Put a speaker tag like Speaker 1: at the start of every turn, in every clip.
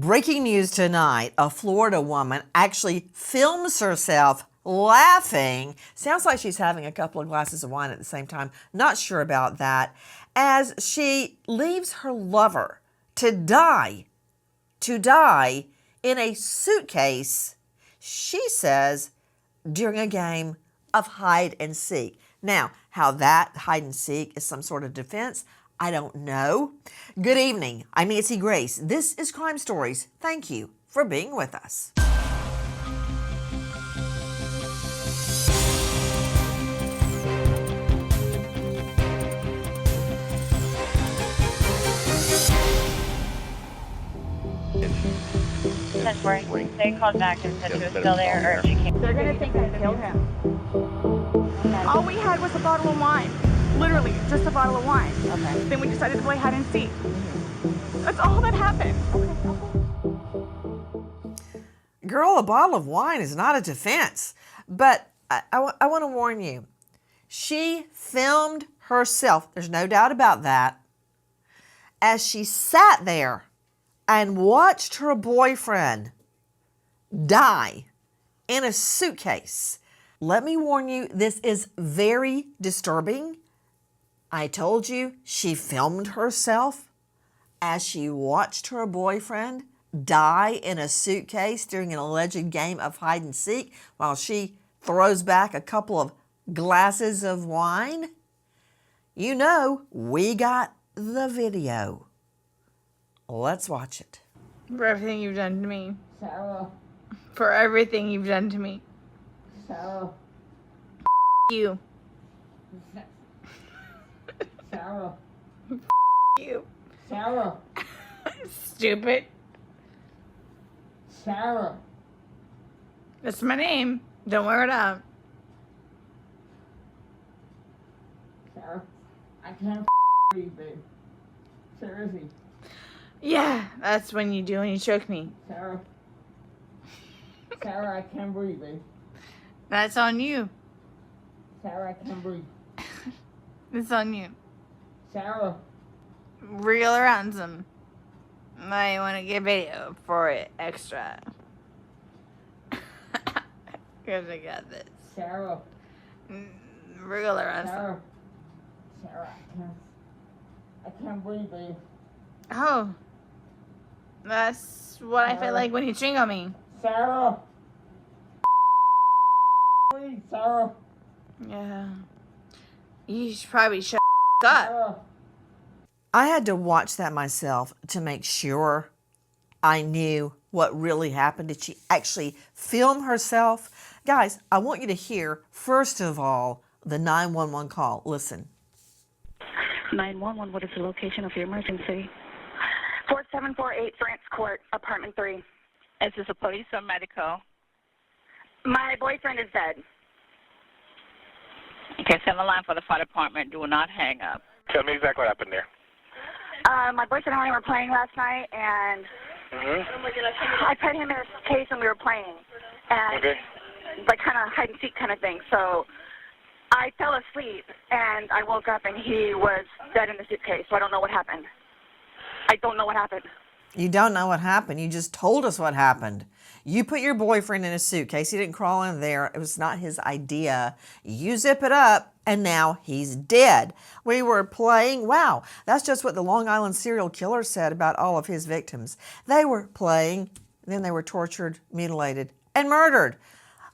Speaker 1: Breaking news tonight, a Florida woman actually films herself laughing. Sounds like she's having a couple of glasses of wine at the same time. Not sure about that. As she leaves her lover to die in a suitcase, she says, during a game of hide and seek. Now, how that hide and seek is some sort of defense, I don't know. Good evening. I'm Nancy Grace. This is Crime Stories. Thank you for being with us.
Speaker 2: They called back and said she was still there, or she came.
Speaker 3: They're gonna think I killed him. All we had was a bottle of wine. Literally, just a bottle of wine. Okay. Then we decided to play hide and seek. That's all that happened.
Speaker 1: Girl, a bottle of wine is not a defense. But I want to warn you. She filmed herself, there's no doubt about that, as she sat there and watched her boyfriend die in a suitcase. Let me warn you, this is very disturbing. I told you she filmed herself as she watched her boyfriend die in a suitcase during an alleged game of hide and seek while she throws back a couple of glasses of wine. You know, we got the video. Let's watch it.
Speaker 3: For everything you've done to me.
Speaker 4: Sarah.
Speaker 3: For everything you've done to me.
Speaker 4: Sarah.
Speaker 3: You.
Speaker 4: Sarah.
Speaker 3: You.
Speaker 4: Sarah.
Speaker 3: Stupid.
Speaker 4: Sarah.
Speaker 3: That's my name. Don't wear it out.
Speaker 4: Sarah. I can't breathe, babe. Seriously.
Speaker 3: Yeah, that's when you do when you choke me.
Speaker 4: Sarah. Sarah, I can't breathe, babe.
Speaker 3: That's on you.
Speaker 4: Sarah, I can't breathe.
Speaker 3: It's on you.
Speaker 4: Sarah.
Speaker 3: Real or ransom. I want to get video for it extra. Because I got this.
Speaker 4: Sarah.
Speaker 3: Real or ransom.
Speaker 4: Sarah. Sarah, I can't breathe, babe.
Speaker 3: Oh. That's what I feel like when you ching on me.
Speaker 4: Sarah. Breathe, Sarah.
Speaker 3: Yeah. You should probably shut up.
Speaker 4: Sarah.
Speaker 1: I had to watch that myself to make sure I knew what really happened. Did she actually film herself? Guys, I want you to hear, first of all, the 911 call. Listen.
Speaker 5: 911, what is the location of your emergency?
Speaker 6: 4748 France Court, apartment 3.
Speaker 2: Is this a police or medical?
Speaker 6: My boyfriend is dead.
Speaker 2: Okay, send a line for the fire department. Do not hang up.
Speaker 7: Tell me exactly what happened there.
Speaker 6: My boyfriend and I were playing last night, and I put him in a case and we were playing. And
Speaker 7: Okay.
Speaker 6: like kind of hide and seek kind of thing. So I fell asleep, and I woke up, and he was dead in the suitcase. So I don't know what happened. I don't know what happened.
Speaker 1: You don't know what happened. You just told us what happened. You put your boyfriend in a suitcase. He didn't crawl in there. It was not his idea. You zip it up, and now he's dead. We were playing. Wow, that's just what the Long Island serial killer said about all of his victims. They were playing, then they were tortured, mutilated, and murdered.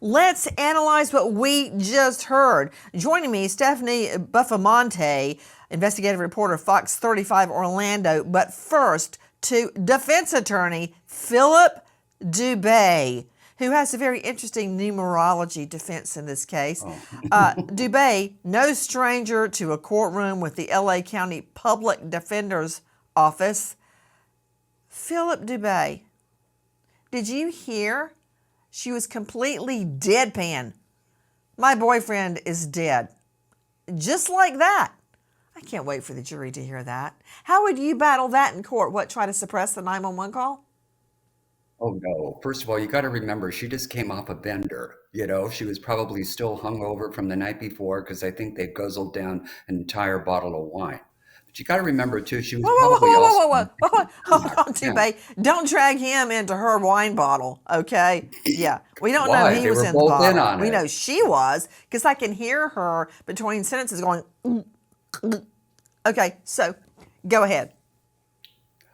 Speaker 1: Let's analyze what we just heard. Joining me, Stephanie Buffamonte, investigative reporter, Fox 35 Orlando. But first, to defense attorney Philip Dubé, who has a very interesting numerology defense in this case. Dubé, no stranger to a courtroom with the LA County Public Defender's Office. Philip Dubé, did you hear? She was completely deadpan. My boyfriend is dead. Just like that. I can't wait for the jury to hear that. How would you battle that in court? What, try to suppress the 911 call?
Speaker 8: Oh no. First of all, you got to remember, she just came off a bender. You know, she was probably still hungover from the night before because I think they guzzled down an entire bottle of wine. You got to remember too, she was
Speaker 1: Whoa, whoa,
Speaker 8: probably
Speaker 1: whoa,
Speaker 8: also.
Speaker 1: whoa, whoa, whoa, whoa. Hold on,
Speaker 8: Yeah.
Speaker 1: T-Bay. Don't drag him into her wine bottle, okay? Yeah, we don't know
Speaker 8: Why?
Speaker 1: he
Speaker 8: They
Speaker 1: was
Speaker 8: were
Speaker 1: in the
Speaker 8: both in
Speaker 1: bottle.
Speaker 8: on
Speaker 1: We
Speaker 8: it.
Speaker 1: know she was, because I can hear her between sentences going, okay, so go ahead.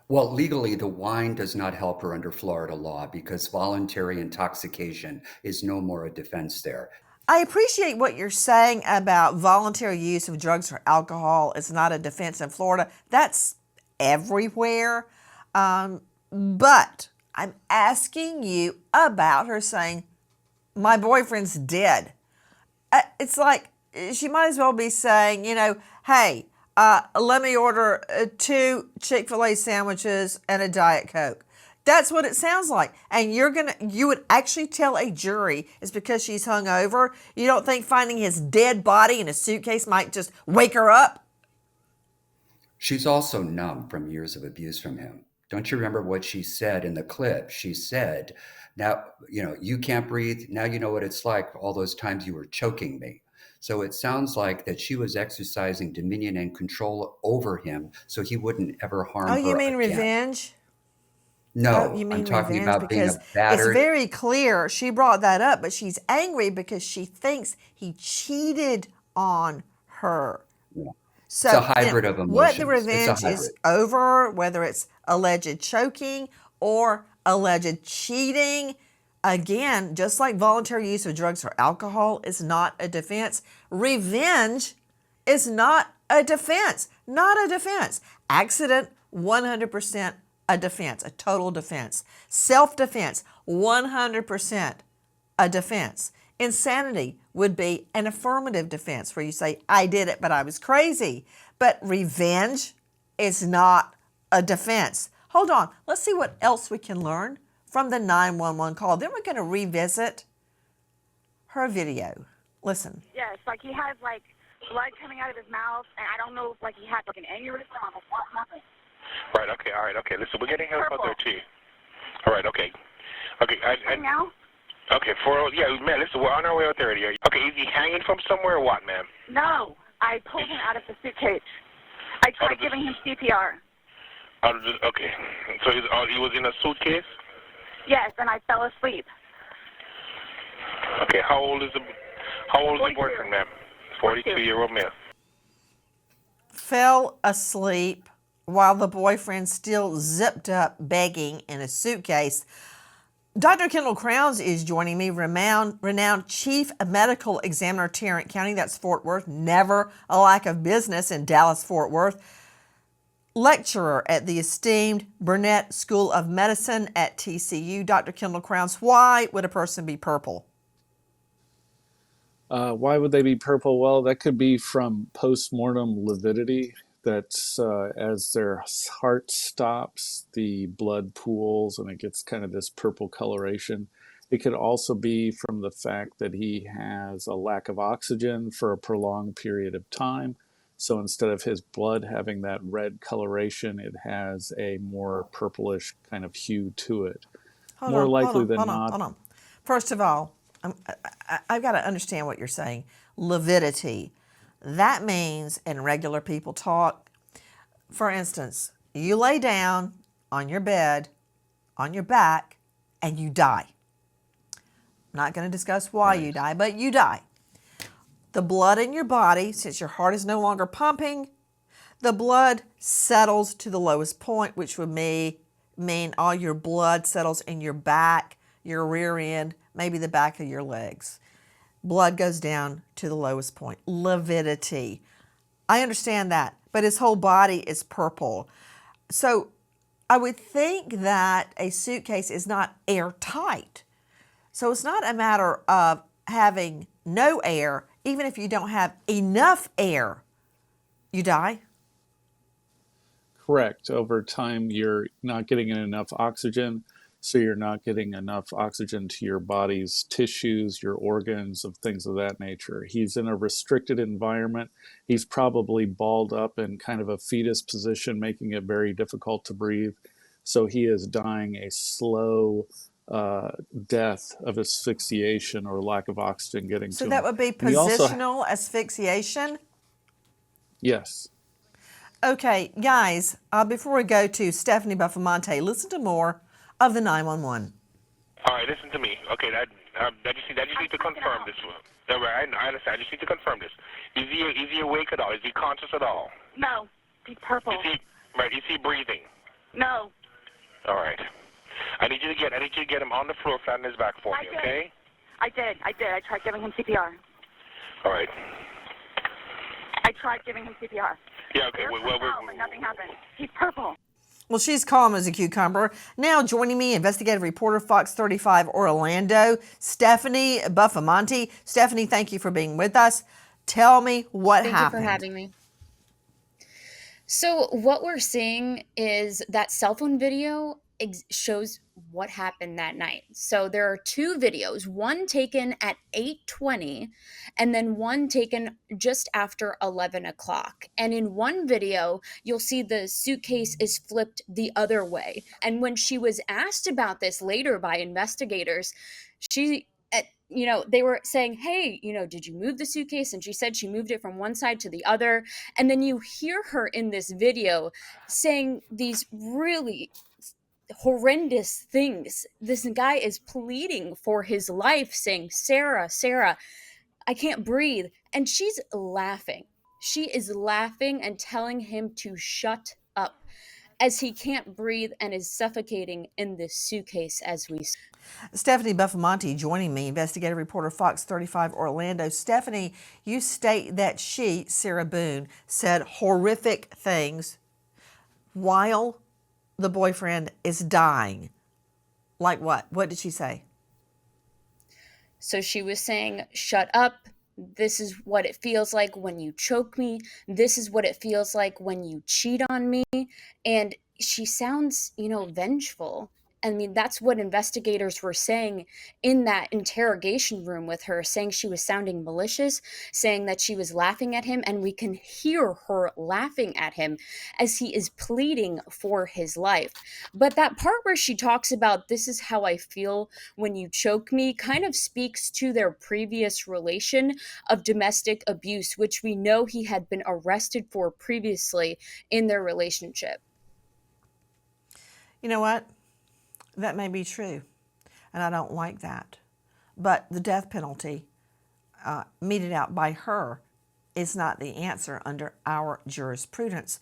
Speaker 8: Well, legally, the wine does not help her under Florida law because voluntary intoxication is no more a defense there.
Speaker 1: I appreciate what you're saying about voluntary use of drugs or alcohol. It's not a defense in Florida. That's everywhere. But I'm asking you about her saying, my boyfriend's dead. It's like she might as well be saying, hey, let me order 2 Chick-fil-A sandwiches and a Diet Coke. That's what it sounds like. And you would actually tell a jury it's because she's hungover. You don't think finding his dead body in a suitcase might just wake her up?
Speaker 8: She's also numb from years of abuse from him. Don't you remember what she said in the clip? She said, now, you can't breathe. Now you know what it's like all those times you were choking me. So it sounds like that she was exercising dominion and control over him so he wouldn't ever harm
Speaker 1: Oh,
Speaker 8: her
Speaker 1: you mean
Speaker 8: again.
Speaker 1: revenge? Oh,
Speaker 8: No,
Speaker 1: you
Speaker 8: I'm
Speaker 1: mean
Speaker 8: talking
Speaker 1: revenge?
Speaker 8: about being a
Speaker 1: Because it's
Speaker 8: battered.
Speaker 1: very clear she brought that up, but she's angry because she thinks he cheated on her.
Speaker 8: It's a
Speaker 1: So,
Speaker 8: hybrid of
Speaker 1: what the
Speaker 8: emotions. It's a
Speaker 1: revenge is
Speaker 8: hybrid.
Speaker 1: over, whether it's alleged choking or alleged cheating, again, just like voluntary use of drugs or alcohol is not a defense, revenge is not a defense. Not a defense. Accident, 100% a defense, a total defense. Self-defense, 100% a defense. Insanity would be an affirmative defense where you say, I did it, but I was crazy. But revenge is not a defense. Hold on. Let's see what else we can learn from the 911 call. Then we're going to revisit her video. Listen.
Speaker 6: Yes, like he has like blood coming out of his mouth, and I don't know if like he had like an aneurysm or what happened.
Speaker 7: Right, okay, all right, okay. Listen, we're getting help out
Speaker 6: Purple.
Speaker 7: there too. All right, okay. Okay,
Speaker 6: Right now?
Speaker 7: okay, man, listen, we're on our way out there. Okay, is he hanging from somewhere or what, ma'am?
Speaker 6: No, I pulled him out of the suitcase. I tried giving him CPR.
Speaker 7: Okay, so he was in a suitcase?
Speaker 6: Yes, and I fell asleep.
Speaker 7: Okay, how old is the
Speaker 6: 42.
Speaker 7: boyfriend, ma'am? 42-year-old male.
Speaker 1: Fell asleep while the boyfriend still zipped up begging in a suitcase. Dr. Kendall Crowns is joining me, renowned Chief Medical Examiner, Tarrant County, that's Fort Worth, never a lack of business in Dallas-Fort Worth. Lecturer at the esteemed Burnett School of Medicine at TCU. Dr. Kendall Crowns, why would a person be purple?
Speaker 9: Why would they be purple? Well, that could be from postmortem lividity. That's as their heart stops, the blood pools and it gets kind of this purple coloration. It could also be from the fact that he has a lack of oxygen for a prolonged period of time. So instead of his blood having that red coloration, it has a more purplish kind of hue to it. More likely than not.
Speaker 1: Hold on. First of all, I've got to understand what you're saying. Lividity. That means in regular people talk, for instance, you lay down on your bed, on your back, and you die. I'm not going to discuss why you die, but you die. The blood in your body, since your heart is no longer pumping, the blood settles to the lowest point, which would mean all your blood settles in your back, your rear end, maybe the back of your legs. Blood goes down to the lowest point. Lividity. I understand that, but his whole body is purple. So I would think that a suitcase is not airtight. So it's not a matter of having no air. Even if you don't have enough air, you die.
Speaker 9: Correct. Over time, you're not getting enough oxygen, so you're not getting enough oxygen to your body's tissues, your organs, of things of that nature. He's in a restricted environment. He's probably balled up in kind of a fetus position, making it very difficult to breathe. So he is dying a slow death of asphyxiation or lack of oxygen getting to
Speaker 1: So
Speaker 9: him.
Speaker 1: that would be
Speaker 9: And he also,
Speaker 1: positional asphyxiation?
Speaker 9: yes.
Speaker 1: Okay, guys, before we go to Stephanie Buffamonte, listen to more of the 911.
Speaker 7: All right, listen to me. Okay, I just need to confirm this one. All right, I understand. I just need to confirm this. Is he awake at all? Is he conscious at all?
Speaker 6: No. He's purple.
Speaker 7: Is he breathing?
Speaker 6: No.
Speaker 7: All right. I need you to get him on the floor, flat on his back for me, okay?
Speaker 6: I did. I tried giving him CPR.
Speaker 7: All right.
Speaker 6: I tried giving him CPR.
Speaker 7: Yeah, okay. Well,
Speaker 6: but nothing happened. He's purple.
Speaker 1: Well, she's calm as a cucumber. Now joining me, investigative reporter Fox 35 Orlando, Stephanie Buffamonte. Stephanie, thank you for being with us. Tell me what happened.
Speaker 10: Thank you for having me. So what we're seeing is that cell phone video shows what happened that night. So there are two videos, one taken at 8:20 and then one taken just after 11 o'clock. And in one video, you'll see the suitcase is flipped the other way. And when she was asked about this later by investigators, they were saying, hey, did you move the suitcase? And she said she moved it from one side to the other. And then you hear her in this video saying these really horrendous things. This guy is pleading for his life, saying, Sarah, I can't breathe. And she's laughing. She is laughing and telling him to shut up as he can't breathe and is suffocating in this suitcase as we speak.
Speaker 1: Stephanie Buffamonte joining me, investigative reporter Fox 35 Orlando. Stephanie, you state that she, Sarah Boone, said horrific things while the boyfriend is dying. Like what? What did she say?
Speaker 10: So she was saying, shut up. This is what it feels like when you choke me. This is what it feels like when you cheat on me. And she sounds, vengeful. I mean, that's what investigators were saying in that interrogation room with her, saying she was sounding malicious, saying that she was laughing at him, and we can hear her laughing at him as he is pleading for his life. But that part where she talks about, this is how I feel when you choke me, kind of speaks to their previous relation of domestic abuse, which we know he had been arrested for previously in their relationship.
Speaker 1: You know what? That may be true, and I don't like that. But the death penalty meted out by her is not the answer under our jurisprudence.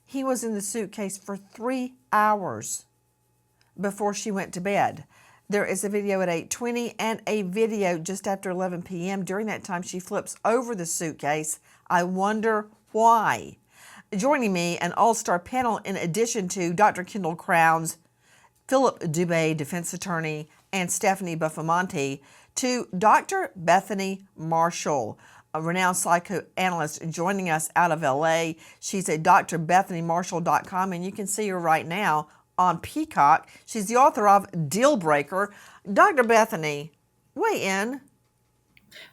Speaker 1: He was in the suitcase for 3 hours before she went to bed. There is a video at 8:20 and a video just after 11 p.m. During that time, she flips over the suitcase. I wonder why. Joining me, an all-star panel in addition to Dr. Kendall Crowns, Philip Dubé, defense attorney, and Stephanie Buffamonte, to Dr. Bethany Marshall, a renowned psychoanalyst joining us out of LA. She's at drbethanymarshall.com, and you can see her right now on Peacock. She's the author of Deal Breaker. Dr. Bethany, weigh in.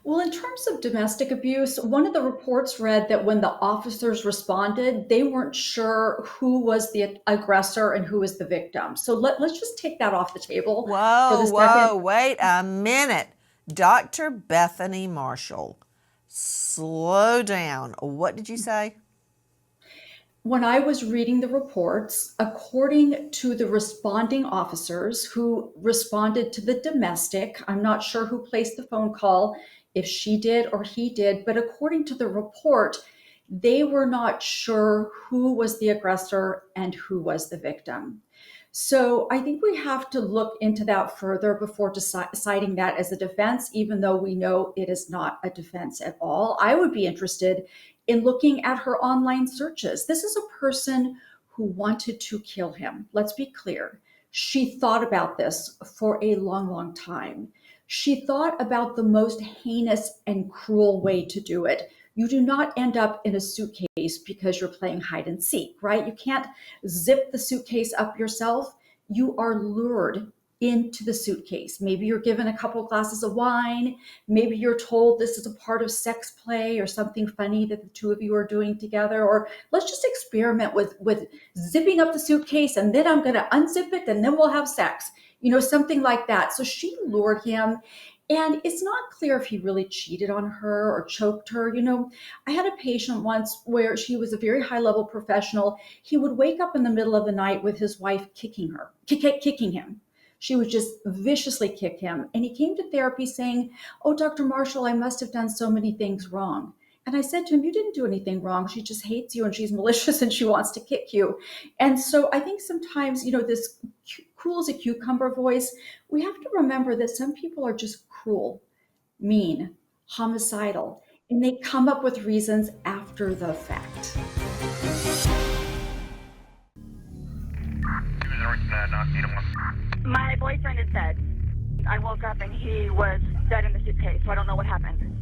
Speaker 11: Well, in terms of domestic abuse, one of the reports read that when the officers responded, they weren't sure who was the aggressor and who was the victim. So let's just take that off the table.
Speaker 1: Whoa, wait a minute. Dr. Bethany Marshall, slow down. What did you say?
Speaker 11: When I was reading the reports, according to the responding officers who responded to the domestic, I'm not sure who placed the phone call, if she did or he did, but according to the report, they were not sure who was the aggressor and who was the victim. So I think we have to look into that further before deciding that as a defense, even though we know it is not a defense at all. I would be interested in looking at her online searches. This is a person who wanted to kill him. Let's be clear. She thought about this for a long, long time. She thought about the most heinous and cruel way to do it. You do not end up in a suitcase because you're playing hide and seek, right? You can't zip the suitcase up yourself. You are lured into the suitcase. Maybe you're given a couple glasses of wine. Maybe you're told this is a part of sex play or something funny that the two of you are doing together. Or let's just experiment with zipping up the suitcase and then I'm going to unzip it and then we'll have sex. Something like that. So she lured him. And it's not clear if he really cheated on her or choked her. I had a patient once where she was a very high level professional. He would wake up in the middle of the night with his wife kicking him. She would just viciously kick him. And he came to therapy saying, "Oh, Dr. Marshall, I must have done so many things wrong." And I said to him, "You didn't do anything wrong. She just hates you and she's malicious and she wants to kick you." And so I think sometimes, this cool as a cucumber voice, we have to remember that some people are just cruel, mean, homicidal, and they come up with reasons after the fact.
Speaker 6: My boyfriend is dead. I woke up and he was dead in the suitcase, so I don't know what happened.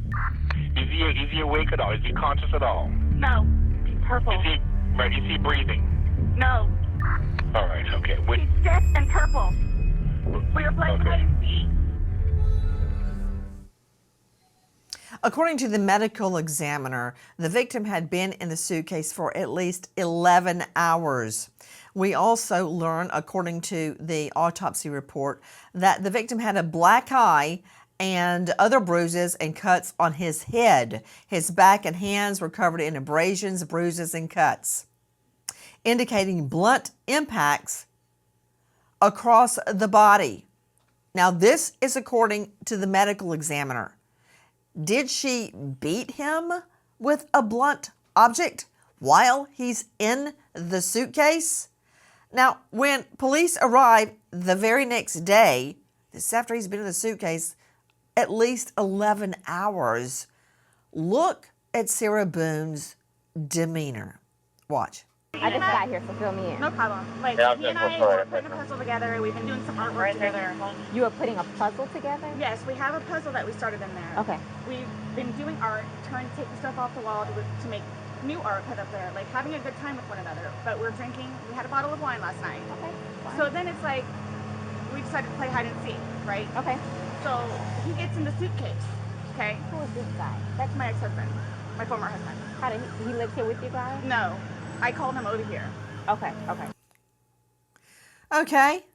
Speaker 7: Is he awake at all? Is he conscious at all?
Speaker 6: No. He's purple.
Speaker 7: Is he breathing?
Speaker 6: No.
Speaker 7: All right, okay.
Speaker 6: He's dead and purple. We were playing hide and seek.
Speaker 1: According to the medical examiner, the victim had been in the suitcase for at least 11 hours. We also learn, according to the autopsy report, that the victim had a black eye and other bruises and cuts on his head. His back and hands were covered in abrasions, bruises, and cuts, indicating blunt impacts across the body. Now, this is according to the medical examiner. Did she beat him with a blunt object while he's in the suitcase? Now, when police arrived the very next day, this is after he's been in the suitcase at least 11 hours, look at Sarah Boone's demeanor. Watch.
Speaker 12: I just got here, so fill me in.
Speaker 3: No problem. Like, he and I were putting a puzzle together. We've been doing some artwork together.
Speaker 12: You are putting a puzzle together?
Speaker 3: Yes, we have a puzzle that we started in there.
Speaker 12: Okay.
Speaker 3: We've been doing art, trying to take the stuff off the wall to make new art put up there, like having a good time with one another. But we're drinking. We had a bottle of wine last night.
Speaker 12: Okay. Fine.
Speaker 3: So then it's like, we decided to play hide and seek, right?
Speaker 12: Okay.
Speaker 3: So he gets in the suitcase, okay?
Speaker 12: Who is this guy?
Speaker 3: That's my ex-husband, my former husband.
Speaker 12: How did he lives here with you guys?
Speaker 3: No, I called him over here.
Speaker 12: Okay.
Speaker 1: Okay.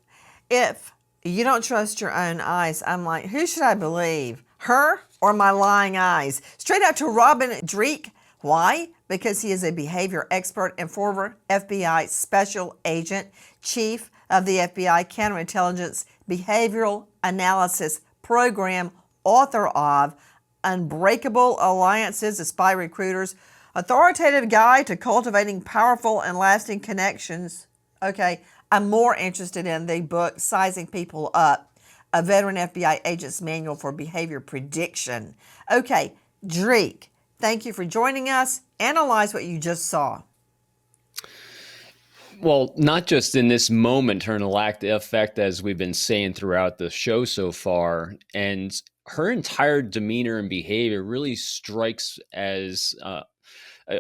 Speaker 1: If you don't trust your own eyes, I'm like, who should I believe? Her or my lying eyes? Straight out to Robin Dreek. Why? Because he is a behavior expert and former FBI special agent, chief of the FBI Counterintelligence Behavioral Analysis Program, author of Unbreakable Alliances of Spy Recruiters, Authoritative Guide to Cultivating Powerful and Lasting Connections. Okay, I'm more interested in the book Sizing People Up, a veteran FBI agent's manual for behavior prediction. Okay, Dreek, thank you for joining us. Analyze what you just saw.
Speaker 13: Well, not just in this moment, her lacked effect, as we've been saying throughout the show so far, and her entire demeanor and behavior really strikes as a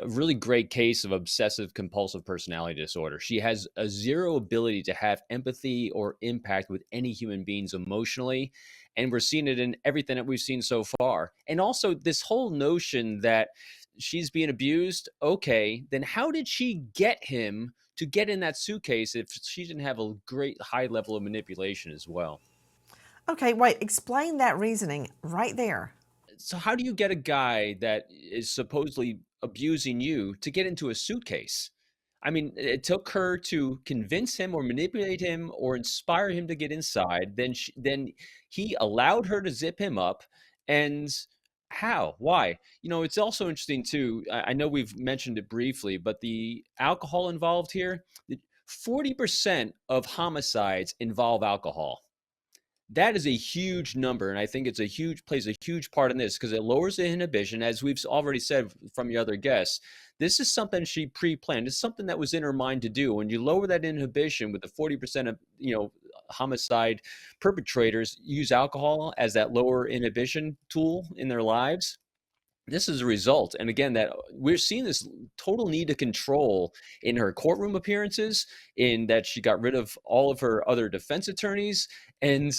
Speaker 13: really great case of obsessive compulsive personality disorder. She has a zero ability to have empathy or impact with any human beings emotionally. And we're seeing it in everything that we've seen so far. And also this whole notion that she's being abused. Okay, then how did she get him to get in that suitcase if she didn't have a great high level of manipulation as well?
Speaker 1: Okay, wait, explain that reasoning right there.
Speaker 13: So how do you get a guy that is supposedly abusing you to get into a suitcase? I mean, it took her to convince him or manipulate him or inspire him to get inside. Then he allowed her to zip him up. And how? Why? It's also interesting too. I know we've mentioned it briefly, but the alcohol involved here, 40% of homicides involve alcohol. That is a huge number, and I think plays a huge part in this because it lowers the inhibition, as we've already said from your other guests. This is something she pre-planned. It's something that was in her mind to do. When you lower that inhibition with the 40% of homicide perpetrators use alcohol as that lower inhibition tool in their lives, this is a result. And again, that we're seeing this total need to control in her courtroom appearances, in that she got rid of all of her other defense attorneys. And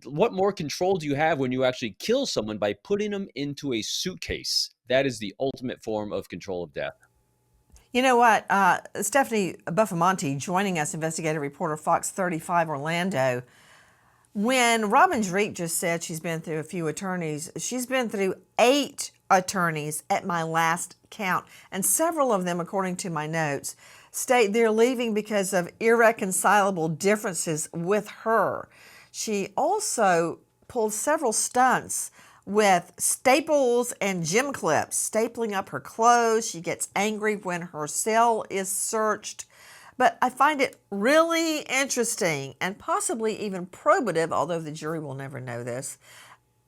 Speaker 13: what more control do you have when you actually kill someone by putting them into a suitcase? That is the ultimate form of control of death.
Speaker 1: You know what? Stephanie Buffamonte, joining us, investigative reporter, Fox 35 Orlando. When Robin Dreek just said she's been through a few attorneys, she's been through 8 attorneys at my last count, and several of them, according to my notes, state they're leaving because of irreconcilable differences with her. She also pulled several stunts with staples and gym clips, stapling up her clothes. She gets angry when her cell is searched. But I find it really interesting and possibly even probative, although the jury will never know this,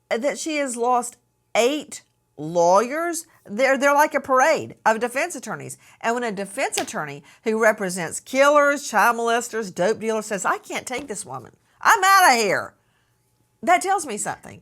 Speaker 1: that she has lost 8 lawyers. They're like a parade of defense attorneys. And when a defense attorney who represents killers, child molesters, dope dealers says, I can't take this woman, I'm out of here, that tells me something.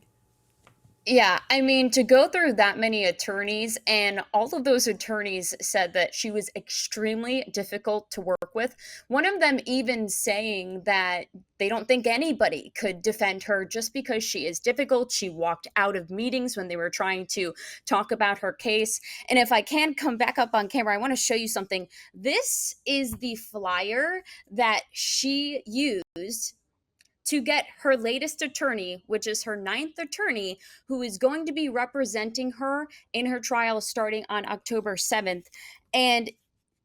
Speaker 10: Yeah, I mean, to go through that many attorneys, and all of those attorneys said that she was extremely difficult to work with. One of them even saying that they don't think anybody could defend her just because she is difficult. She walked out of meetings when they were trying to talk about her case. And if I can come back up on camera, I want to show you something. This is the flyer that she used to get her latest attorney, which is her 9th attorney, who is going to be representing her in her trial starting on October 7th. And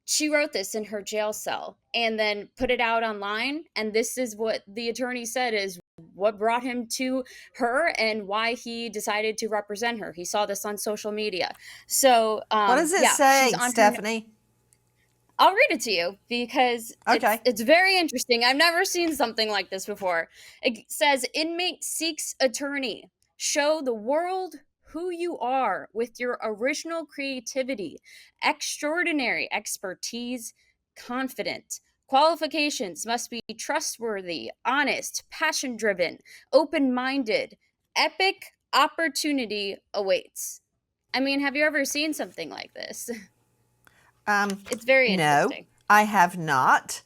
Speaker 10: she wrote this in her jail cell and then put it out online. And this is what the attorney said is what brought him to her and why he decided to represent her. He saw this on social media. So
Speaker 1: what does it say, Stephanie?
Speaker 10: I'll read it to you because it's very interesting. I've never seen something like this before. It says, inmate seeks attorney. Show the world who you are with your original creativity, extraordinary expertise, confident. Qualifications must be trustworthy, honest, passion-driven, open-minded. Epic opportunity awaits. I mean, have you ever seen something like this? It's very interesting.
Speaker 1: No, I have not.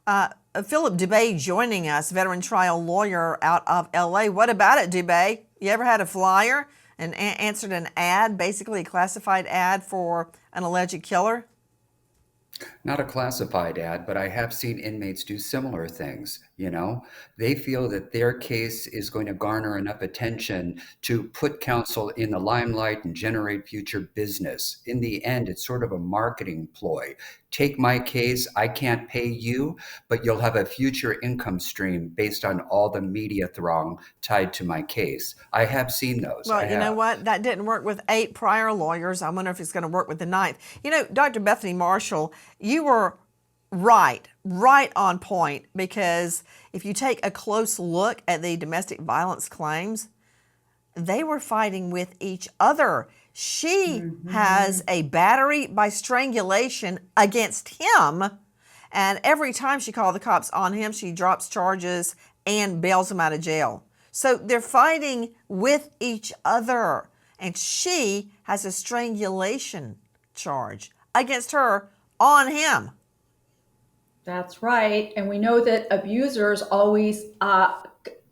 Speaker 1: Philip Dubé joining us, veteran trial lawyer out of LA. What about it, Dubé? You ever had a flyer and answered an ad, basically a classified ad for an alleged killer?
Speaker 8: Not a classified ad, but I have seen inmates do similar things. You know, they feel that their case is going to garner enough attention to put counsel in the limelight and generate future business. In the end, it's sort of a marketing ploy. Take my case, I can't pay you, but you'll have a future income stream based on all the media throng tied to my case. I have seen those.
Speaker 1: Well, you know what? That didn't work with 8 prior lawyers. I wonder if it's going to work with the 9th. You know, Dr. Bethany Marshall, you were right on point, because if you take a close look at the domestic violence claims, they were fighting with each other. She has a battery by strangulation against him, and every time she called the cops on him, she drops charges and bails him out of jail. So they're fighting with each other, and she has a strangulation charge against her on him.
Speaker 11: That's right. And we know that abusers always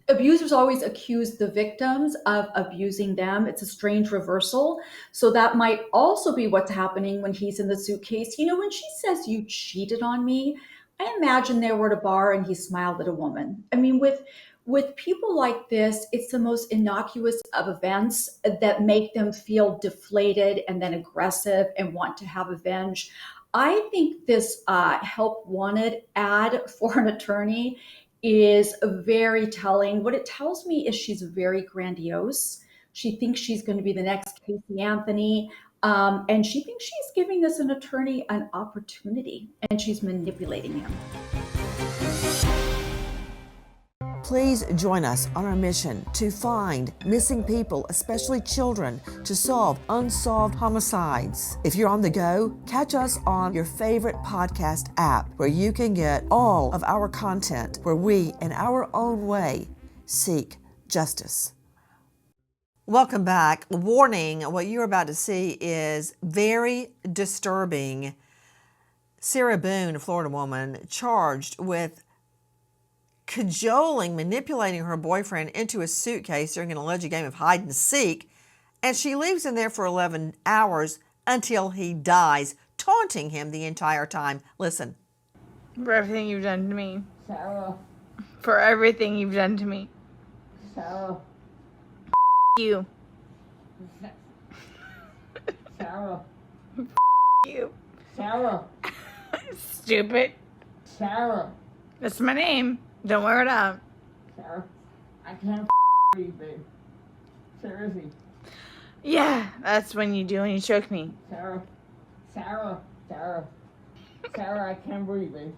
Speaker 11: accuse the victims of abusing them. It's a strange reversal. So that might also be what's happening when he's in the suitcase. You know, when she says you cheated on me, I imagine they were at a bar and he smiled at a woman. I mean, with people like this, it's the most innocuous of events that make them feel deflated and then aggressive and want to have revenge. I think this help wanted ad for an attorney is very telling. What it tells me is she's very grandiose. She thinks she's going to be the next Casey Anthony, and she thinks she's giving this an attorney an opportunity, and she's manipulating him.
Speaker 1: Please join us on our mission to find missing people, especially children, to solve unsolved homicides. If you're on the go, catch us on your favorite podcast app, where you can get all of our content, where we, in our own way, seek justice. Welcome back. Warning, what you're about to see is very disturbing. Sarah Boone, a Florida woman, charged with cajoling, manipulating her boyfriend into a suitcase during an alleged game of hide and seek, and she leaves him there for 11 hours until he dies, taunting him the entire time. Listen.
Speaker 3: For everything you've done to me.
Speaker 4: Sarah.
Speaker 3: For everything you've done to me.
Speaker 4: Sarah.
Speaker 3: You.
Speaker 4: Sarah.
Speaker 3: You.
Speaker 4: Sarah.
Speaker 3: Stupid.
Speaker 4: Sarah.
Speaker 3: That's my name. Don't wear it out.
Speaker 4: Sarah. I can't breathe, babe. Seriously.
Speaker 3: Yeah, that's when you do when you choke me.
Speaker 4: Sarah. Sarah. Sarah. Sarah, I can't breathe, babe.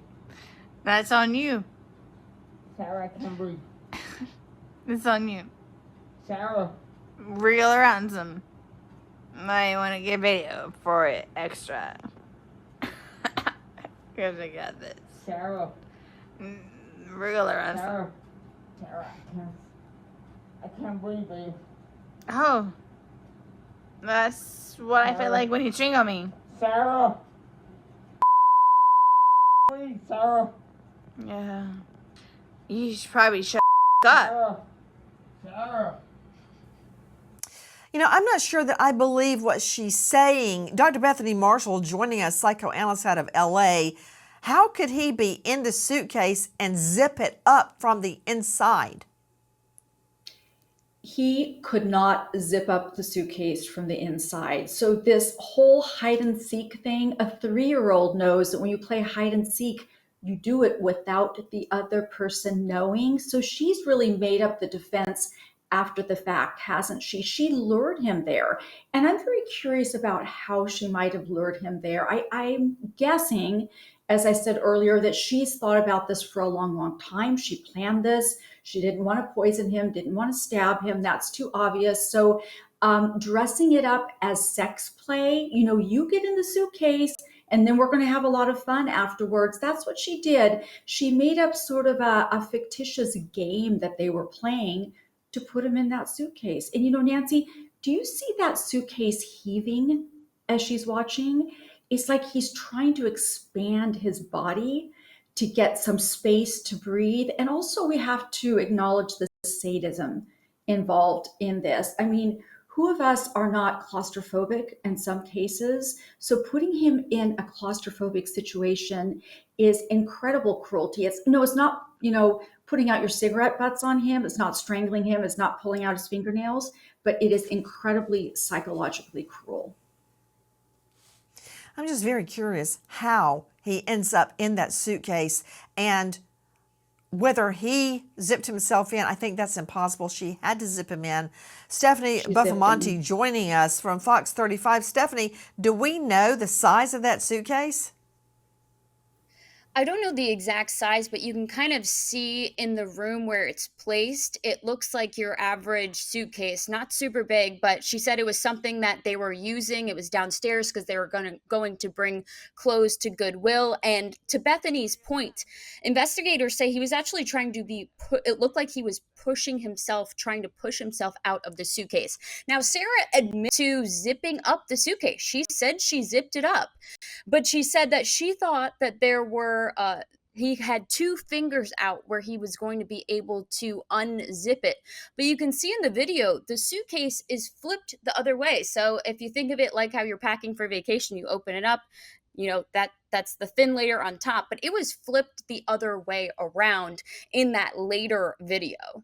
Speaker 3: That's on you.
Speaker 4: Sarah, I can't breathe.
Speaker 3: It's on you.
Speaker 4: Sarah.
Speaker 3: Real or ransom. I want to get video for it extra. Because I got this.
Speaker 4: Sarah.
Speaker 3: Real or ransom.
Speaker 4: Sarah. Sarah, I can't breathe, babe.
Speaker 3: Oh. That's what I feel like when you ching on me.
Speaker 4: Sarah. Breathe, Sarah.
Speaker 3: Yeah. You should probably shut up.
Speaker 4: Sarah. Sarah.
Speaker 1: You know, I'm not sure that I believe what she's saying. Dr. Bethany Marshall joining us, psychoanalyst out of LA. How could he be in the suitcase and zip it up from the inside?
Speaker 11: He could not zip up the suitcase from the inside. So this whole hide and seek thing, a 3-year-old knows that when you play hide and seek, you do it without the other person knowing. So she's really made up the defense after the fact, hasn't she? She lured him there. And I'm very curious about how she might have lured him there. I'm guessing, as I said earlier, that she's thought about this for a long, long time. She planned this. She didn't want to poison him, didn't want to stab him. That's too obvious. So dressing it up as sex play, you know, you get in the suitcase and then we're going to have a lot of fun afterwards. That's what she did. She made up sort of a fictitious game that they were playing to put him in that suitcase. And you know, Nancy, do you see that suitcase heaving as she's watching? It's like he's trying to expand his body to get some space to breathe. And also we have to acknowledge the sadism involved in this. I mean, who of us are not claustrophobic in some cases? So putting him in a claustrophobic situation is incredible cruelty. It's not, putting out your cigarette butts on him. It's not strangling him. It's not pulling out his fingernails, but it is incredibly psychologically cruel.
Speaker 1: I'm just very curious how he ends up in that suitcase and whether he zipped himself in. I think that's impossible. She had to zip him in. Stephanie Buffamonte joining us from Fox 35. Stephanie, do we know the size of that suitcase?
Speaker 10: I don't know the exact size, but you can kind of see in the room where it's placed, it looks like your average suitcase, not super big, but she said it was something that they were using. It was downstairs because they were going to bring clothes to Goodwill. And to Bethany's point, investigators say he was actually trying to it looked like he was trying to push himself out of the suitcase. Now, Sarah admits to zipping up the suitcase. She said she zipped it up, but she said that she thought that there were he had 2 fingers out where he was going to be able to unzip it. But you can see in the video, the suitcase is flipped the other way. So if you think of it like how you're packing for vacation, you open it up, that's the thin layer on top, but it was flipped the other way around in that later video.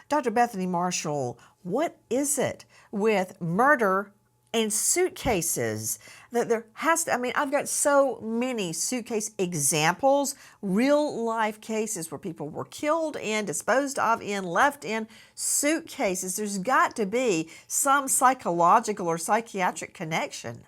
Speaker 1: Dr. Bethany Marshall, what is it with murder and suitcases that there has to, I've got so many suitcase examples, real life cases where people were killed in, disposed of in, left in suitcases. There's got to be some psychological or psychiatric connection.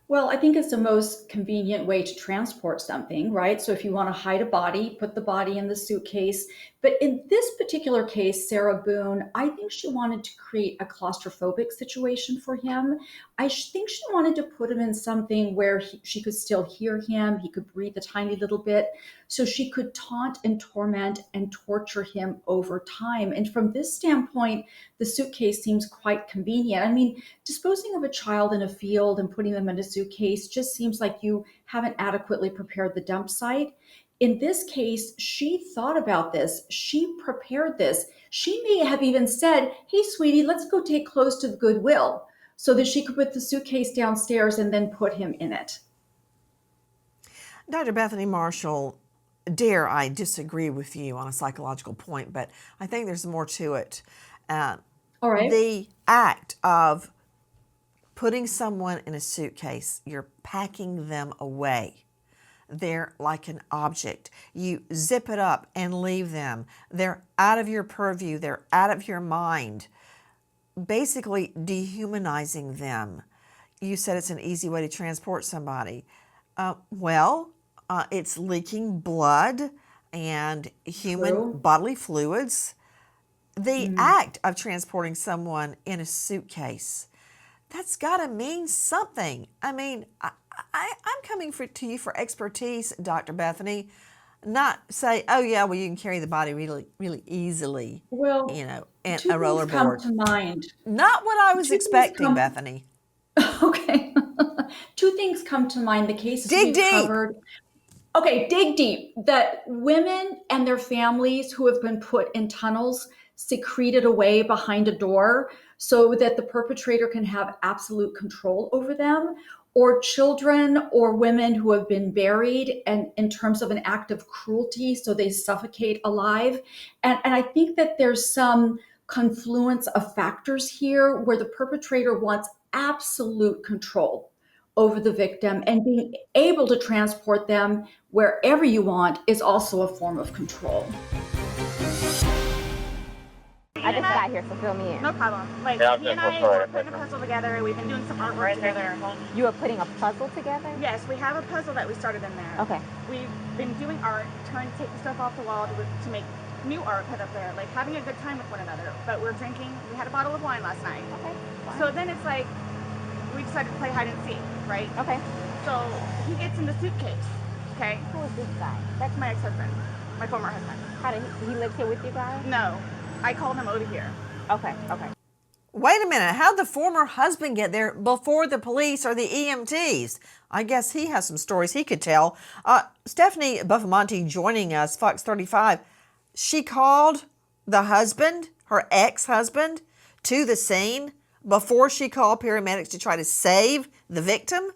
Speaker 11: Well, I think it's the most convenient way to transport something, right? So if you want to hide a body, put the body in the suitcase. But in this particular case, Sarah Boone, I think she wanted to create a claustrophobic situation for him. I think she wanted to put him in something where she could still hear him. He could breathe a tiny little bit. So she could taunt and torment and torture him over time. And from this standpoint, the suitcase seems quite convenient. Disposing of a child in a field and putting them in a suitcase just seems like you haven't adequately prepared the dump site. In this case, she thought about this. She prepared this. She may have even said, hey, sweetie, let's go take clothes to the Goodwill so that she could put the suitcase downstairs and then put him in it.
Speaker 1: Dr. Bethany Marshall, dare I disagree with you on a psychological point, but I think there's more to it.
Speaker 11: All right.
Speaker 1: The act of putting someone in a suitcase, you're packing them away. They're like an object. You zip it up and leave them. They're out of your purview. They're out of your mind. Basically dehumanizing them. You said it's an easy way to transport somebody. It's leaking blood and human bodily fluids. The act of transporting someone in a suitcase, that's got to mean something. I mean, I'm coming to you for expertise, Dr. Bethany, not say, oh, yeah, well, you can carry the body really, really easily,
Speaker 11: Well,
Speaker 1: in a
Speaker 11: two things come
Speaker 1: rollerboard.
Speaker 11: to mind.
Speaker 1: Not what I was expecting, Bethany.
Speaker 11: Okay. Two things come to mind. The cases
Speaker 1: Dig
Speaker 11: we've
Speaker 1: deep.
Speaker 11: covered. Okay, dig deep. That women and their families who have been put in tunnels secreted away behind a door so that the perpetrator can have absolute control over them, or children or women who have been buried and in terms of an act of cruelty, so they suffocate alive. And I think that there's some confluence of factors here where the perpetrator wants absolute control over the victim, and being able to transport them wherever you want is also a form of control.
Speaker 12: I just got here, so fill me in.
Speaker 3: No problem. Like,
Speaker 7: Yeah,
Speaker 3: he and I were putting a puzzle together. We've been doing some artwork together.
Speaker 12: You are putting a puzzle together?
Speaker 3: Yes, we have a puzzle that we started in there.
Speaker 12: Okay.
Speaker 3: We've been doing art, trying to take the stuff off the wall to make new art put up there, like having a good time with one another. But we're drinking. We had a bottle of wine last night.
Speaker 12: Okay. Fine.
Speaker 3: So then it's like, we decided to play hide and seek, right?
Speaker 12: Okay.
Speaker 3: So he gets in the suitcase, okay?
Speaker 12: Who is this guy?
Speaker 3: That's my ex-husband, my former husband.
Speaker 12: How did he lives here with you guys?
Speaker 3: No, I called him over here.
Speaker 12: Okay. Okay.
Speaker 1: Wait a minute. How'd the former husband get there before the police or the EMTs? I guess he has some stories he could tell. Stephanie Buffamonte joining us, Fox 35. She called the husband, her ex-husband, to the scene before she called paramedics to try to save the victim?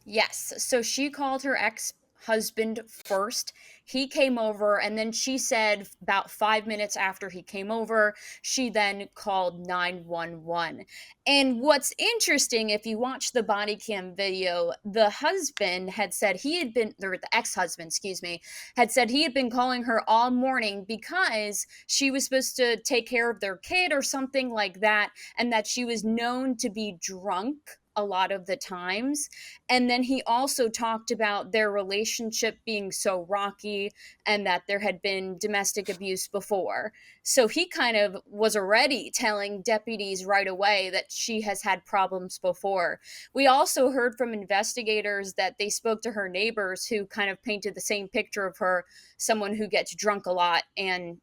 Speaker 10: Yes. So she called her ex-husband first. He came over, and then she said about 5 minutes after he came over, she then called 911. And what's interesting, if you watch the body cam video, the husband had said or the ex-husband, excuse me, had said he had been calling her all morning because she was supposed to take care of their kid or something like that, and that she was known to be drunk a lot of the times. And then he also talked about their relationship being so rocky and that there had been domestic abuse before. So he kind of was already telling deputies right away that she has had problems before. We also heard from investigators that they spoke to her neighbors who kind of painted the same picture of her, someone who gets drunk a lot and,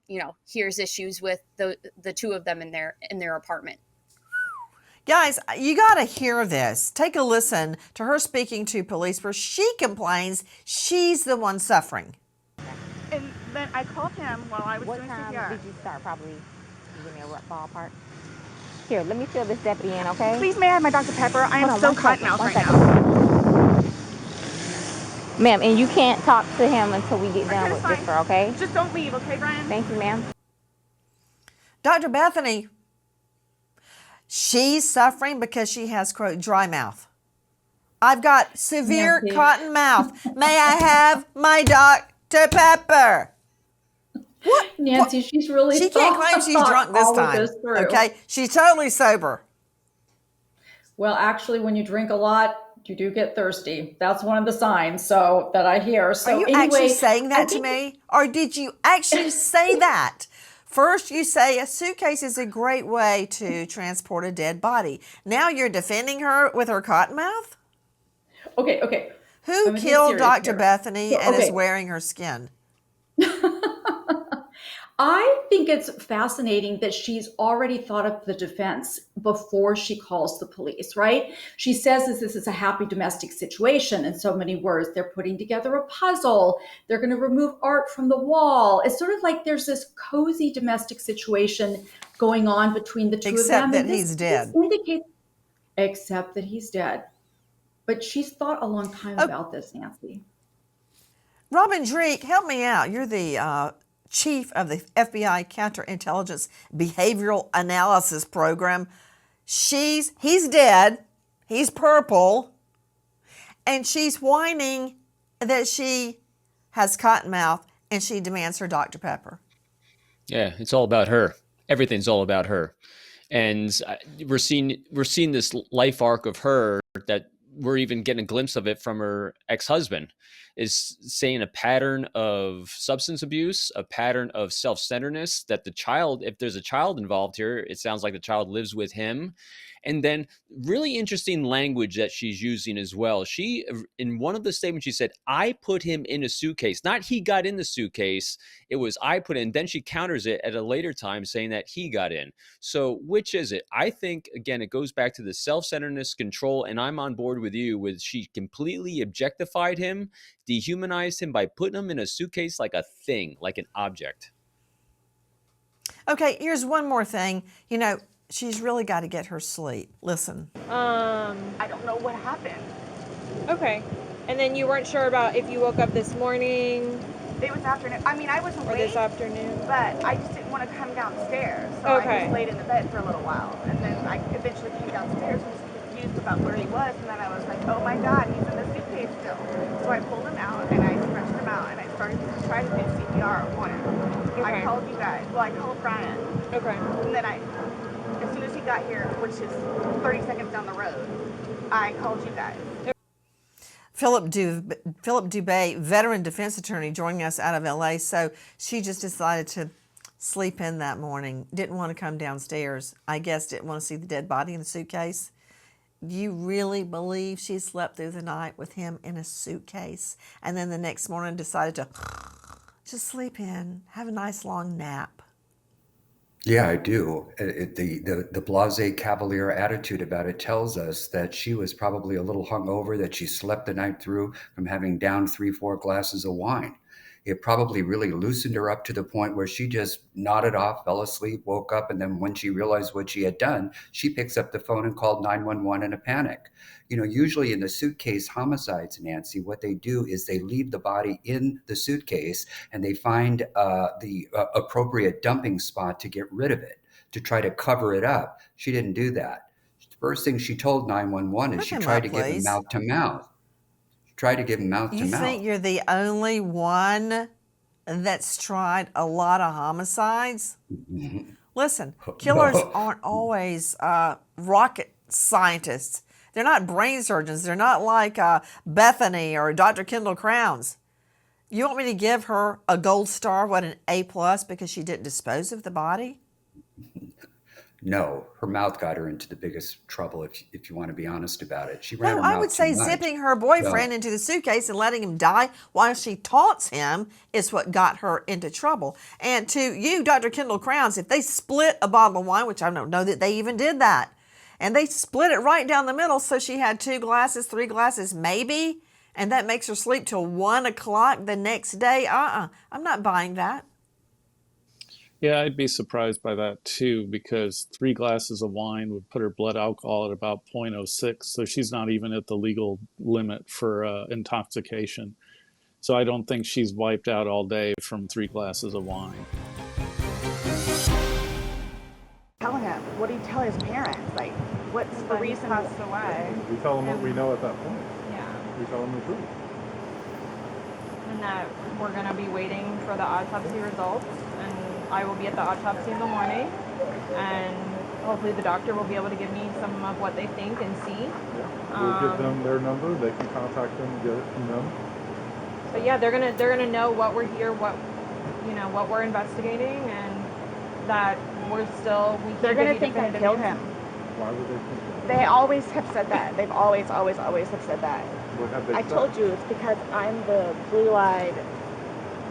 Speaker 10: hears issues with the two of them in their apartment.
Speaker 1: Guys, you got to hear this. Take a listen to her speaking to police where she complains she's the one suffering.
Speaker 3: And then I called him while I was
Speaker 12: What
Speaker 3: doing
Speaker 12: time
Speaker 3: CPR.
Speaker 12: did you start? Probably, give me a rough ballpark. Here, let me fill this deputy in, okay?
Speaker 3: Please, may I have my Dr. Pepper? I am so cotton mouth right now.
Speaker 12: Ma'am, and you can't talk to him until we get done with
Speaker 3: fine.
Speaker 12: this, okay?
Speaker 3: Just don't leave, okay, Brian?
Speaker 12: Thank you, ma'am.
Speaker 1: Dr. Bethany, she's suffering because she has, quote, dry mouth. I've got severe cotton mouth. May I have my Dr. Pepper? What?
Speaker 11: Nancy, she's really
Speaker 1: She can't claim she's drunk this time. Okay? She's totally sober.
Speaker 11: Well, actually, when you drink a lot, you do get thirsty. That's one of the signs that I hear. So
Speaker 1: are you actually saying that to me? Or did you actually say that? First, you say a suitcase is a great way to transport a dead body. Now you're defending her with her cotton mouth?
Speaker 11: Okay.
Speaker 1: Who killed Dr. Bethany and is wearing her skin?
Speaker 11: I think it's fascinating that she's already thought of the defense before she calls the police, right? She says this is a happy domestic situation in so many words. They're putting together a puzzle. They're going to remove art from the wall. It's sort of like there's this cozy domestic situation going on between the two of them.
Speaker 1: Except that he's dead.
Speaker 11: Except that he's dead. But she's thought a long time about this, Nancy.
Speaker 1: Robin Dreek, help me out. You're the chief of the FBI Counterintelligence Behavioral Analysis Program. He's dead. He's purple. And she's whining that she has cotton mouth and she demands her Dr. Pepper.
Speaker 13: Yeah, it's all about her. Everything's all about her. And we're seeing this life arc of her that we're even getting a glimpse of it from her ex-husband, is saying a pattern of substance abuse, a pattern of self-centeredness, that the child, if there's a child involved here, it sounds like the child lives with him. And then really interesting language that she's using as well. She, in one of the statements, she said, I put him in a suitcase. Not he got in the suitcase. It was I put in. Then she counters it at a later time saying that he got in. So which is it? I think, again, it goes back to the self-centeredness, control, and I'm on board with you with she completely objectified him, dehumanized him by putting him in a suitcase like a thing, like an object.
Speaker 1: Okay, here's one more thing. You know, she's really got to get her sleep. Listen.
Speaker 3: I don't know what happened.
Speaker 12: Okay. And then you weren't sure about if you woke up this morning
Speaker 3: It was afternoon. I mean, I was
Speaker 12: or
Speaker 3: awake,
Speaker 12: this afternoon.
Speaker 3: but I just didn't want to come downstairs. So I just laid in the bed for a little while. And then I eventually came downstairs and was confused about where he was. And then I was like, oh my God, he's in the suitcase still. So I pulled him out and I stretched him out and I started to try to do CPR on him. I called you guys. Well, I called Brian.
Speaker 12: Okay.
Speaker 3: And then as soon as he got here, which is 30 seconds down the road, I called you guys.
Speaker 1: Philip Dubé, veteran defense attorney, joining us out of LA. So she just decided to sleep in that morning. Didn't want to come downstairs. I guess didn't want to see the dead body in the suitcase. Do you really believe she slept through the night with him in a suitcase? And then the next morning decided to just sleep in, have a nice long nap.
Speaker 8: Yeah, I do. The blasé cavalier attitude about it tells us that she was probably a little hungover, that she slept the night through from having downed 3-4 glasses of wine. It probably really loosened her up to the point where she just nodded off, fell asleep, woke up, and then when she realized what she had done, she picks up the phone and called 911 in a panic. You know, usually in the suitcase homicides, Nancy, what they do is they leave the body in the suitcase and they find the appropriate dumping spot to get rid of it, to try to cover it up. She didn't do that. The first thing she told 911 is she tried to give him mouth to mouth. Try to give him mouth to mouth.
Speaker 1: You think you're the only one that's tried a lot of homicides?
Speaker 8: Mm-hmm.
Speaker 1: Listen, killers aren't always rocket scientists. They're not brain surgeons. They're not like Bethany or Dr. Kendall Crowns. You want me to give her a gold star, what, an A+, because she didn't dispose of the body?
Speaker 8: No, her mouth got her into the biggest trouble, if you want to be honest about it. She ran her mouth
Speaker 1: I would say
Speaker 8: too much.
Speaker 1: zipping her boyfriend into the suitcase and letting him die while she taunts him is what got her into trouble. And to you, Dr. Kendall Crowns, if they split a bottle of wine, which I don't know that they even did that, and they split it right down the middle, so she had 2 glasses, 3 glasses, maybe, and that makes her sleep till 1 o'clock the next day. I'm not buying that.
Speaker 9: Yeah, I'd be surprised by that too, because 3 glasses of wine would put her blood alcohol at about 0.06. So she's not even at the legal limit for intoxication. So I don't think she's wiped out all day from 3 glasses of wine.
Speaker 3: Tell him. What do you tell his parents? Like, what's the reason he passed away?
Speaker 14: We tell them what we know at that point.
Speaker 12: Yeah.
Speaker 14: We tell them the truth.
Speaker 12: And that we're going to be waiting for the autopsy results. And I will be at the autopsy in the morning. And hopefully the doctor will be able to give me some of what they think and see.
Speaker 14: Yeah. We'll give them their number. They can contact them and get it from them.
Speaker 12: But yeah, they're gonna know what we're here, what we're investigating, and that
Speaker 3: they're gonna think I killed him.
Speaker 14: Why would they think that?
Speaker 3: They always have said that. They've always have said that.
Speaker 14: What have they
Speaker 3: I
Speaker 14: said?
Speaker 3: told you it's because I'm the blue-eyed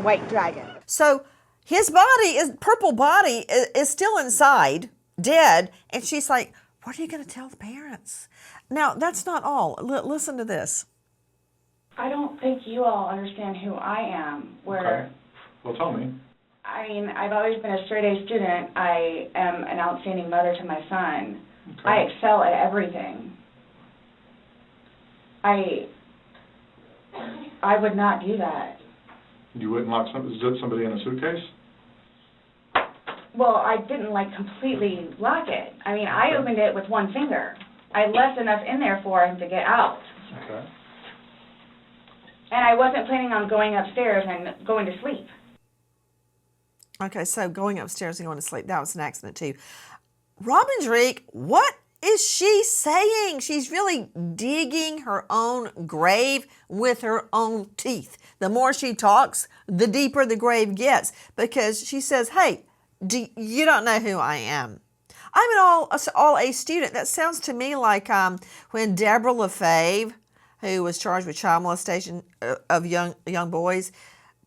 Speaker 3: white dragon.
Speaker 1: So his purple body is still inside, dead, and she's like, what are you going to tell the parents? Now, that's not all. Listen to this.
Speaker 15: I don't think you all understand who I am.
Speaker 14: Okay. Well, tell me.
Speaker 15: I mean, I've always been a straight-A student. I am an outstanding mother to my son.
Speaker 14: Okay.
Speaker 15: I excel at everything. I would not do that.
Speaker 14: You wouldn't lock somebody in a suitcase?
Speaker 15: Well, I didn't completely lock it. I mean, I opened it with one finger. I left enough in there for him to get out.
Speaker 14: Okay.
Speaker 15: And I wasn't planning on going upstairs and going to sleep.
Speaker 1: Okay, so going upstairs and going to sleep, that was an accident too. Robin Drake, what is she saying? She's really digging her own grave with her own teeth. The more she talks, the deeper the grave gets, because she says, hey, you don't know who I am. I'm an all-A student. That sounds to me like when Deborah LaFave, who was charged with child molestation of young boys,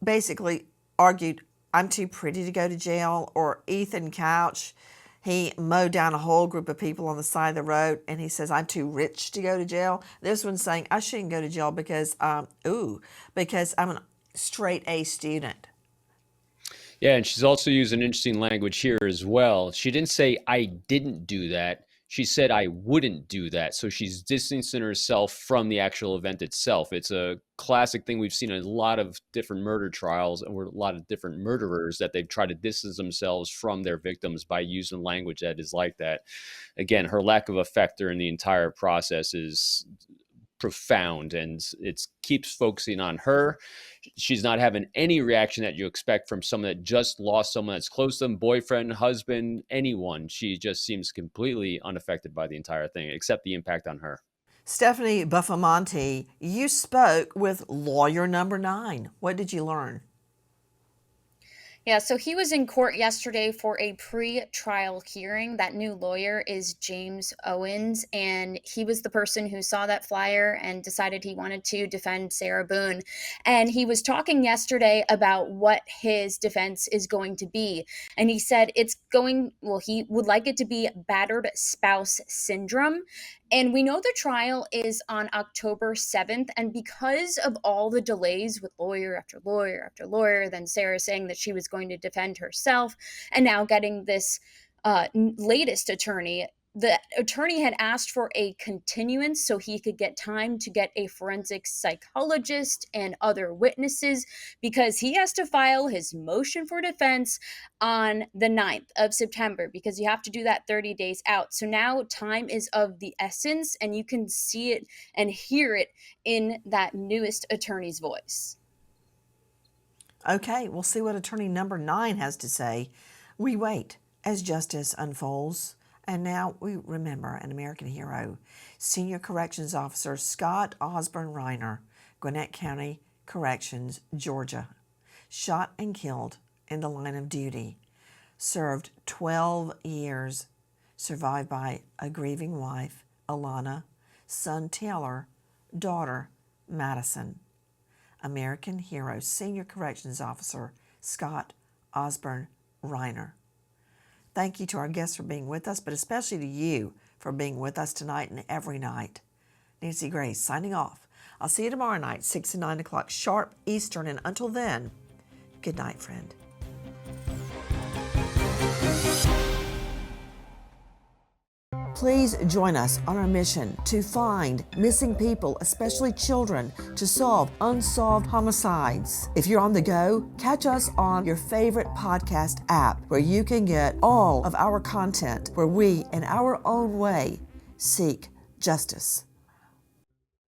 Speaker 1: basically argued, I'm too pretty to go to jail. Or Ethan Couch, he mowed down a whole group of people on the side of the road, and he says, I'm too rich to go to jail. This one's saying, I shouldn't go to jail because I'm a straight A student.
Speaker 13: Yeah, and she's also used an interesting language here as well. She didn't say, I didn't do that. She said, I wouldn't do that. So she's distancing herself from the actual event itself. It's a classic thing we've seen in a lot of different murder trials and a lot of different murderers, that they've tried to distance themselves from their victims by using language that is like that. Again, her lack of effect during the entire process is profound, and it keeps focusing on her. She's not having any reaction that you expect from someone that just lost someone that's close to them, boyfriend, husband, anyone. She just seems completely unaffected by the entire thing, except the impact on her.
Speaker 1: Stephanie Buffamonte, you spoke with lawyer number 9. What did you learn?
Speaker 10: Yeah, so he was in court yesterday for a pre-trial hearing. That new lawyer is James Owens, and he was the person who saw that flyer and decided he wanted to defend Sarah Boone. And he was talking yesterday about what his defense is going to be. And he said he would like it to be battered spouse syndrome. And we know the trial is on October 7th. And because of all the delays with lawyer after lawyer after lawyer, then Sarah saying that she was going to defend herself, and now getting this latest attorney, the attorney had asked for a continuance so he could get time to get a forensic psychologist and other witnesses, because he has to file his motion for defense on the 9th of September, because you have to do that 30 days out. So now time is of the essence, and you can see it and hear it in that newest attorney's voice.
Speaker 1: Okay, we'll see what attorney number 9 has to say. We wait as justice unfolds. And now we remember an American hero, Senior Corrections Officer Scott Osborne Reiner, Gwinnett County Corrections, Georgia, shot and killed in the line of duty, served 12 years, survived by a grieving wife, Alana, son Taylor, daughter Madison. American hero, Senior Corrections Officer Scott Osborne Reiner. Thank you to our guests for being with us, but especially to you for being with us tonight and every night. Nancy Grace signing off. I'll see you tomorrow night, 6 and 9 o'clock sharp Eastern. And until then, good night, friend. Please join us on our mission to find missing people, especially children, to solve unsolved homicides. If you're on the go, catch us on your favorite podcast app, where you can get all of our content, where we, in our own way, seek justice.